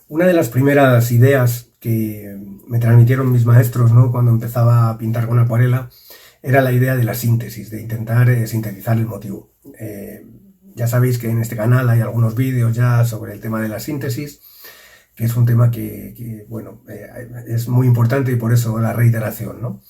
Una de las primeras ideas que me transmitieron mis maestros, ¿no?, cuando empezaba a pintar con acuarela, era la idea de la síntesis, de intentar sintetizar el motivo. Ya sabéis que en este canal hay algunos vídeos ya sobre el tema de la síntesis, que es un tema que es muy importante y por eso la reiteración, ¿no?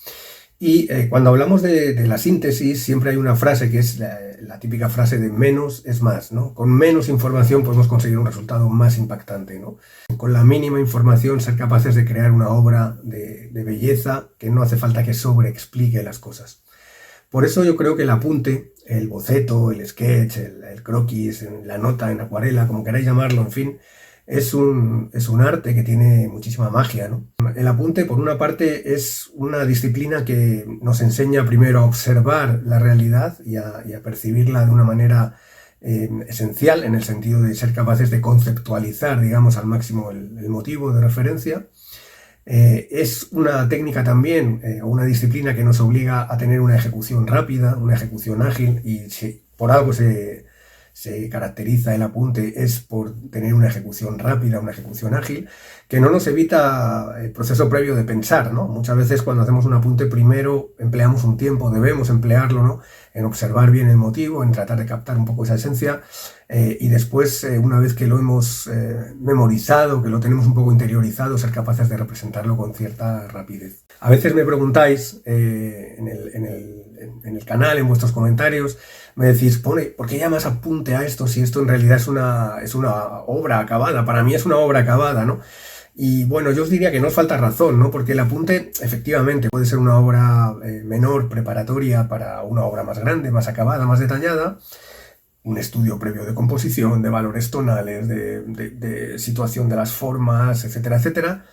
Y cuando hablamos de la síntesis, siempre hay una frase que es la típica frase de menos es más, ¿no? Con menos información podemos conseguir un resultado más impactante, ¿no? Con la mínima información ser capaces de crear una obra de belleza que no hace falta que sobreexplique las cosas. Por eso yo creo que el apunte, el boceto, el sketch, el croquis, la nota en acuarela, como queráis llamarlo, en fin, es un arte que tiene muchísima magia, ¿no? El apunte, por una parte, es una disciplina que nos enseña primero a observar la realidad y a percibirla de una manera esencial, en el sentido de ser capaces de conceptualizar, digamos, al máximo el motivo de referencia. Es una técnica también, o una disciplina que nos obliga a tener una ejecución rápida, una ejecución ágil, y si por algo se caracteriza el apunte es por tener una ejecución rápida, una ejecución ágil, que no nos evita el proceso previo de pensar, ¿no? Muchas veces cuando hacemos un apunte primero empleamos un tiempo, debemos emplearlo, ¿no?, en observar bien el motivo, en tratar de captar un poco esa esencia, y después, una vez que lo hemos memorizado, que lo tenemos un poco interiorizado, ser capaces de representarlo con cierta rapidez. A veces me preguntáis en el canal, en vuestros comentarios, me decís, ¿por qué llamas apunte a esto si esto en realidad es una obra acabada? Para mí es una obra acabada, ¿no? Y bueno, yo os diría que no os falta razón, ¿no? Porque el apunte efectivamente puede ser una obra menor, preparatoria para una obra más grande, más acabada, más detallada, un estudio previo de composición, de valores tonales, de situación de las formas, etcétera, etcétera,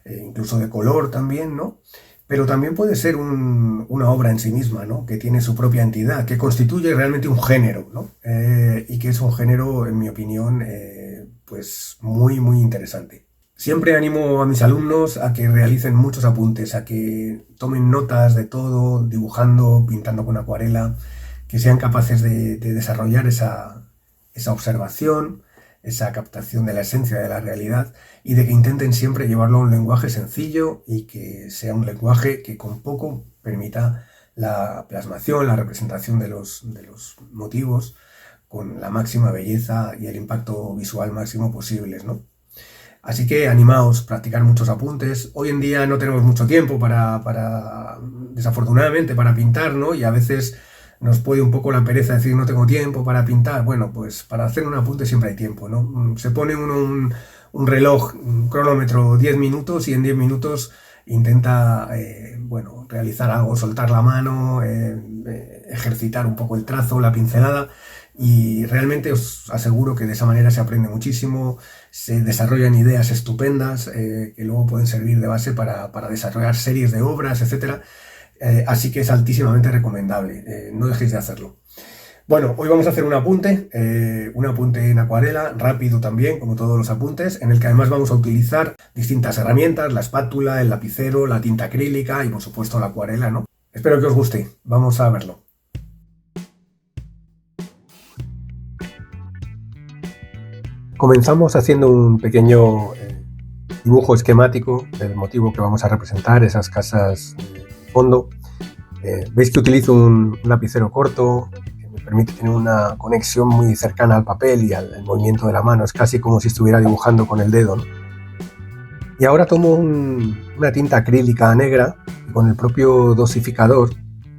incluso de color también, ¿no? Pero también puede ser una obra en sí misma, ¿no?, que tiene su propia entidad, que constituye realmente un género, ¿no? Y que es un género, en mi opinión, pues muy, muy interesante. Siempre animo a mis alumnos a que realicen muchos apuntes, a que tomen notas de todo, dibujando, pintando con acuarela, que sean capaces de desarrollar esa observación, esa captación de la esencia de la realidad, y de que intenten siempre llevarlo a un lenguaje sencillo y que sea un lenguaje que con poco permita la plasmación, la representación de los motivos con la máxima belleza y el impacto visual máximo posibles, ¿no? Así que animaos, practicar muchos apuntes. Hoy en día no tenemos mucho tiempo desafortunadamente, para pintar, ¿no? Y a veces nos puede un poco la pereza decir no tengo tiempo para pintar. Bueno, pues para hacer un apunte siempre hay tiempo, ¿no? Se pone uno un reloj, un cronómetro 10 minutos y en 10 minutos intenta realizar algo, soltar la mano, ejercitar un poco el trazo, la pincelada, y realmente os aseguro que de esa manera se aprende muchísimo, se desarrollan ideas estupendas que luego pueden servir de base para desarrollar series de obras, etcétera. Así que es altísimamente recomendable, no dejéis de hacerlo. Bueno, hoy vamos a hacer un apunte en acuarela, rápido también, como todos los apuntes, en el que además vamos a utilizar distintas herramientas, la espátula, el lapicero, la tinta acrílica y por supuesto la acuarela, ¿no? Espero que os guste, vamos a verlo. Comenzamos haciendo un pequeño dibujo esquemático del motivo que vamos a representar, esas casas de fondo. Veis que utilizo un lapicero corto que me permite tener una conexión muy cercana al papel y al movimiento de la mano. Es casi como si estuviera dibujando con el dedo, ¿no? Y ahora tomo una tinta acrílica negra y con el propio dosificador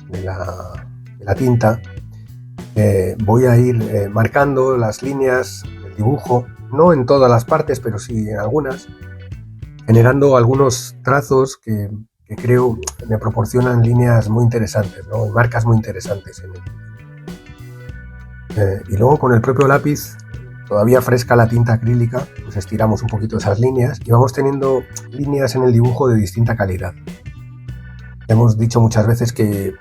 de la tinta voy a ir marcando las líneas del dibujo, no en todas las partes, pero sí en algunas, generando algunos trazos que creo me proporcionan líneas muy interesantes, ¿no?, y marcas muy interesantes en él. Y luego con el propio lápiz, todavía fresca la tinta acrílica, pues estiramos un poquito esas líneas y vamos teniendo líneas en el dibujo de distinta calidad. Hemos dicho muchas veces que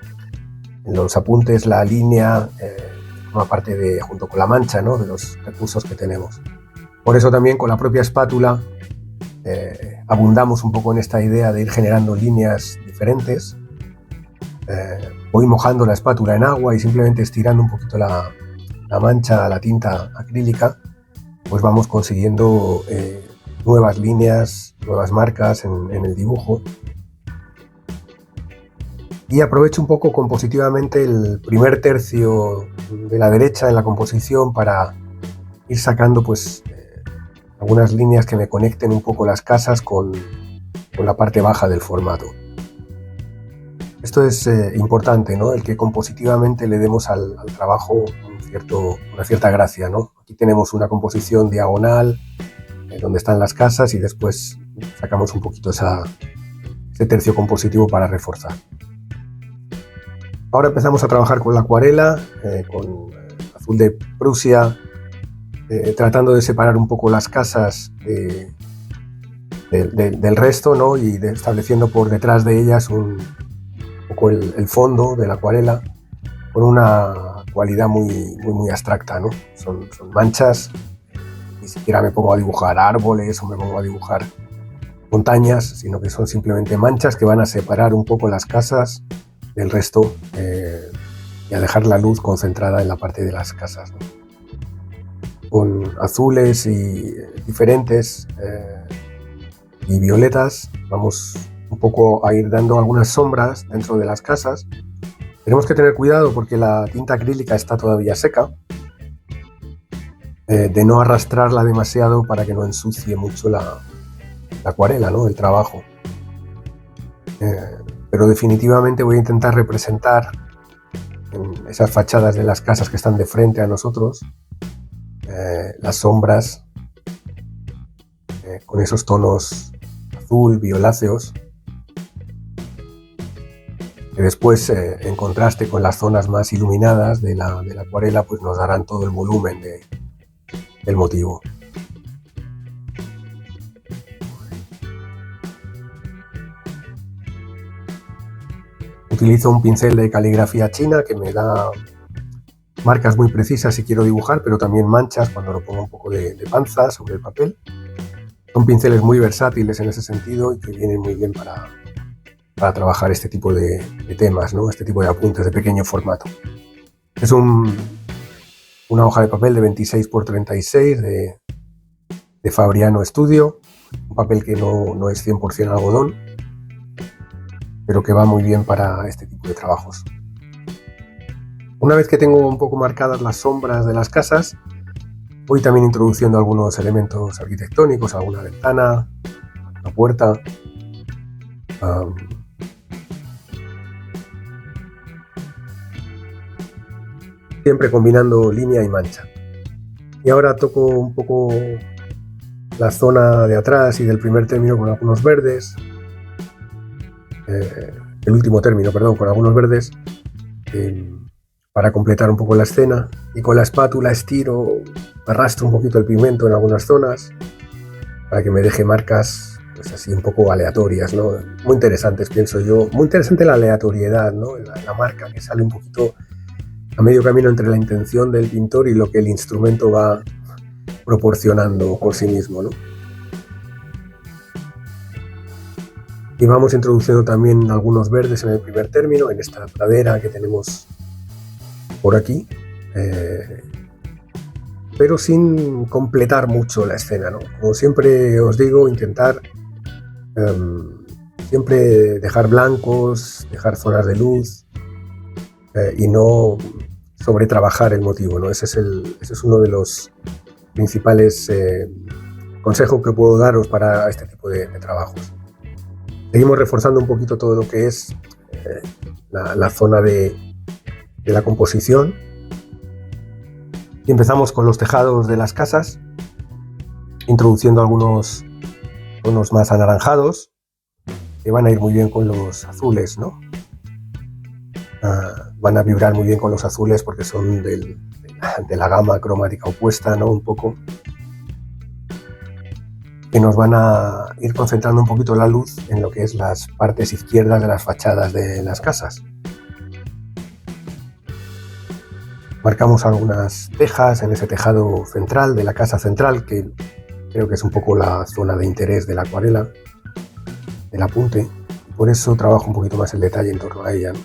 en los apuntes la línea forma parte junto con la mancha, ¿no?, de los recursos que tenemos. Por eso también con la propia espátula abundamos un poco en esta idea de ir generando líneas diferentes. Voy mojando la espátula en agua y simplemente estirando un poquito la mancha, la tinta acrílica, pues vamos consiguiendo nuevas líneas, nuevas marcas en el dibujo. Y aprovecho un poco compositivamente el primer tercio de la derecha en la composición para ir sacando pues algunas líneas que me conecten un poco las casas con la parte baja del formato. Esto es importante, ¿no? El que compositivamente le demos al trabajo una cierta gracia, ¿no? Aquí tenemos una composición diagonal donde están las casas y después sacamos un poquito ese tercio compositivo para reforzar. Ahora empezamos a trabajar con la acuarela, con azul de Prusia, tratando de separar un poco las casas del resto, ¿no? Y estableciendo por detrás de ellas un poco el fondo de la acuarela con una cualidad muy abstracta, ¿no? Son manchas, ni siquiera me pongo a dibujar árboles o me pongo a dibujar montañas, sino que son simplemente manchas que van a separar un poco las casas del resto y a dejar la luz concentrada en la parte de las casas, ¿no? Con azules y diferentes y violetas vamos un poco a ir dando algunas sombras dentro de las casas. Tenemos que tener cuidado porque la tinta acrílica está todavía seca, de no arrastrarla demasiado para que no ensucie mucho la acuarela, ¿no? El trabajo. Pero definitivamente voy a intentar representar en esas fachadas de las casas que están de frente a nosotros las sombras con esos tonos azul, violáceos, que después en contraste con las zonas más iluminadas de la acuarela pues nos darán todo el volumen del motivo. Utilizo un pincel de caligrafía china que me da marcas muy precisas si quiero dibujar, pero también manchas cuando lo pongo un poco de panza sobre el papel. Son pinceles muy versátiles en ese sentido y que vienen muy bien para trabajar este tipo de temas, ¿no? Este tipo de apuntes de pequeño formato. Es una hoja de papel de 26 x 36 de Fabriano Studio, un papel que no es 100% algodón, pero que va muy bien para este tipo de trabajos. Una vez que tengo un poco marcadas las sombras de las casas, voy también introduciendo algunos elementos arquitectónicos, alguna ventana, una puerta, siempre combinando línea y mancha. Y ahora toco un poco la zona de atrás y del primer término con algunos verdes, el último término, perdón, con algunos verdes, para completar un poco la escena, y con la espátula estiro, arrastro un poquito el pigmento en algunas zonas para que me deje marcas pues así un poco aleatorias, ¿no? Muy interesantes, pienso yo. Muy interesante la aleatoriedad, ¿no? La marca que sale un poquito a medio camino entre la intención del pintor y lo que el instrumento va proporcionando por sí mismo, ¿no? Y vamos introduciendo también algunos verdes en el primer término, en esta pradera que tenemos por aquí, pero sin completar mucho la escena, ¿no? Como siempre os digo, intentar siempre dejar blancos, dejar zonas de luz y no sobretrabajar el motivo, ¿no? Ese es uno de los principales consejos que puedo daros para este tipo de trabajos. Seguimos reforzando un poquito todo lo que es la zona de la composición y empezamos con los tejados de las casas, introduciendo algunos tonos más anaranjados que van a ir muy bien con los azules, ¿no? Van a vibrar muy bien con los azules porque son de la gama cromática opuesta, ¿no? Un poco, que nos van a ir concentrando un poquito la luz en lo que es las partes izquierdas de las fachadas de las casas. Marcamos algunas tejas en ese tejado central de la casa central, que creo que es un poco la zona de interés de la acuarela, del apunte, y por eso trabajo un poquito más el detalle en torno a ella, ¿no?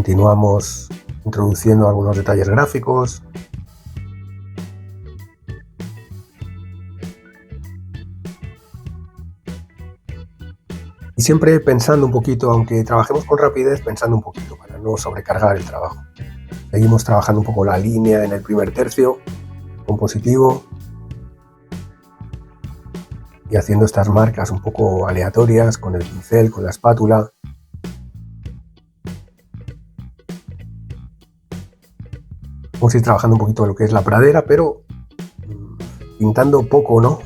Continuamos introduciendo algunos detalles gráficos. Y siempre pensando un poquito, aunque trabajemos con rapidez, pensando un poquito para no sobrecargar el trabajo. Seguimos trabajando un poco la línea en el primer tercio compositivo y haciendo estas marcas un poco aleatorias con el pincel, con la espátula. Vamos a ir trabajando un poquito lo que es la pradera, pero pintando poco, ¿no?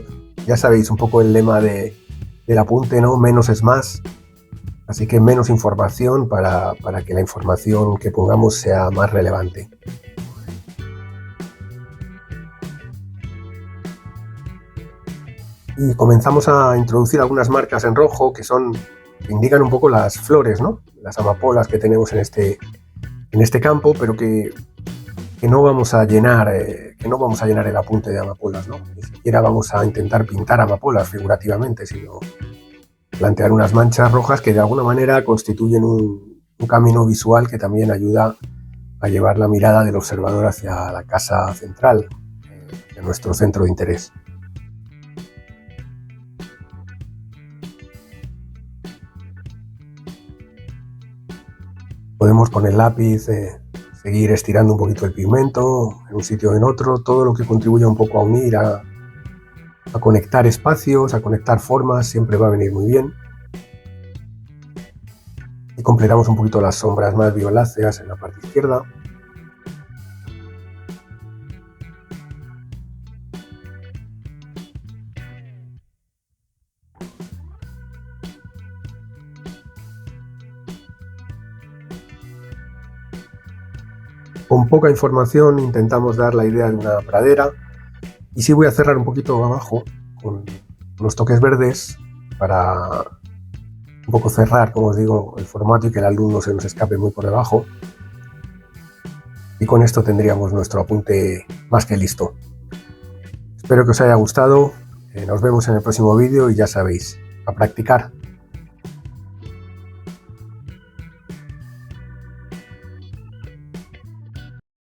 Ya sabéis un poco el lema del apunte, ¿no? Menos es más. Así que menos información para que la información que pongamos sea más relevante. Y comenzamos a introducir algunas marcas en rojo que indican un poco las flores, ¿no? Las amapolas que tenemos en este campo, pero que no vamos a llenar el apunte de amapolas, ¿no? Ni siquiera vamos a intentar pintar amapolas figurativamente, sino plantear unas manchas rojas que de alguna manera constituyen un camino visual que también ayuda a llevar la mirada del observador hacia la casa central de nuestro centro de interés. Podemos con el lápiz seguir estirando un poquito el pigmento en un sitio o en otro, todo lo que contribuya un poco a unir, a conectar espacios, a conectar formas, siempre va a venir muy bien. Y completamos un poquito las sombras más violáceas en la parte izquierda. Con poca información intentamos dar la idea de una pradera. Y sí voy a cerrar un poquito abajo con unos toques verdes para un poco cerrar, como os digo, el formato y que el alumno se nos escape muy por debajo. Y con esto tendríamos nuestro apunte más que listo. Espero que os haya gustado. Nos vemos en el próximo vídeo y ya sabéis, a practicar.